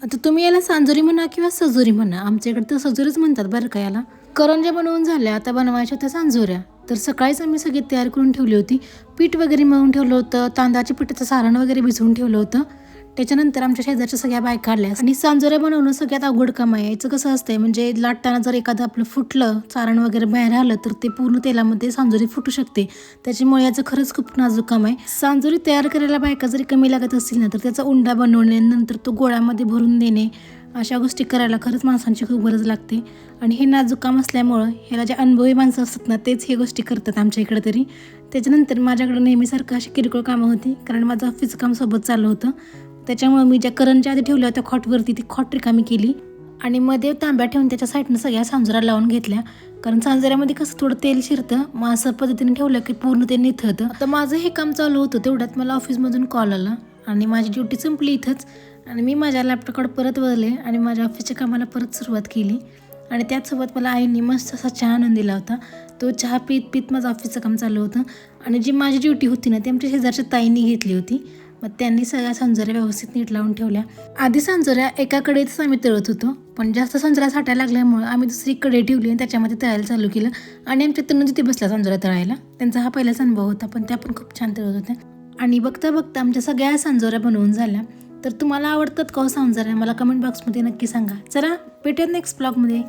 आता तुम्ही याला सांजोरी म्हणा किंवा सजोरी म्हणा, आमच्या इकडे तर सजोरीच म्हणतात बरं का याला. करंज्या बनवून झाल्या, आता बनवायच्या होत्या सांजोऱ्या. तर सकाळीच आम्ही सगळी तयार करून ठेवली होती. पीठ वगैरे मळून ठेवलं होतं, तांदळाच्या पिठाचं सारण वगैरे भिजवून ठेवलं होतं. त्याच्यानंतर आमच्या शेजारच्या सगळ्या बायका आल्या आणि सांजोऱ्या बनवणं सगळ्यात अवघड काम आहे. याचं कसं असतंय म्हणजे लाटताना जर एखादं आपलं फुटलं, सारण वगैरे बाहेर आलं तर ते पूर्ण तेलामध्ये सांजोरी फुटू शकते. त्याच्यामुळे याचं खरंच खूप नाजूक काम आहे. सांजोरी तयार करायला बायका जरी कमी लागत असतील ना, तर त्याचा उंडा बनवणे, नंतर तो गोळ्यामध्ये भरून देणे, अशा गोष्टी करायला खरंच माणसांची खूप गरज लागते. आणि हे नाजूक काम असल्यामुळं ह्याला जे अनुभवी माणसं असतात ना, तेच हे गोष्टी करतात आमच्या इकडे तरी. त्याच्यानंतर माझ्याकडं नेहमीसारखं अशी किरकोळ कामं होती, कारण माझं ऑफिसचं काम सोबत चालू होतं. त्याच्यामुळे मी ज्या करंज्या आधी ठेवल्या होत्या खॉटवरती, ती खॉट रिकामी केली आणि मध्ये तांब्या ठेवून त्याच्या साईडनं सगळ्या सांजोऱ्या लावून घेतल्या. कारण सांजोऱ्यामध्ये कसं थोडं तेल शिरतं, मग असं पद्धतीने ठेवलं की पूर्ण ते निथळतं. तर माझं हे काम चालू होतं, तेवढ्यात मला ऑफिसमधून कॉल आला आणि माझी ड्युटी संपली इथंच. आणि मी माझ्या लॅपटॉपकडे परत वळले आणि माझ्या ऑफिसच्या कामाला परत सुरुवात केली. आणि त्याचसोबत मला आईने मस्त असा चहा आणून दिला होता. तो चहा पीत पीत माझं ऑफिसचं काम चालू होतं. आणि जी माझी ड्युटी होती ना, ती आमच्या शेजारच्या ताईंनी घेतली होती. मग त्यांनी सगळ्या सांजोऱ्या व्यवस्थित नीट लावून ठेवल्या. आधी सांजोऱ्या एका कढईतच आम्ही तळत होतो, पण जास्त सांजोऱ्या साठायला लागल्यामुळे आम्ही दुसरी कढई ठेवली आणि त्याच्यामध्ये तळायला चालू केलं. आणि आमच्या तरुण तिथे बसल्या सांजोऱ्या तळायला. त्यांचा हा पहिलाच अनुभव होता, पण त्या पण खूप छान तळत होत्या. आणि बघता बघता आमच्या सगळ्या सांजोऱ्या बनवून झाल्या. तर तुम्हाला आवडतात का हो सांजोऱ्या? मला कमेंट बॉक्समध्ये नक्की सांगा. चला भेटूयात नेक्स्ट ब्लॉगमध्ये.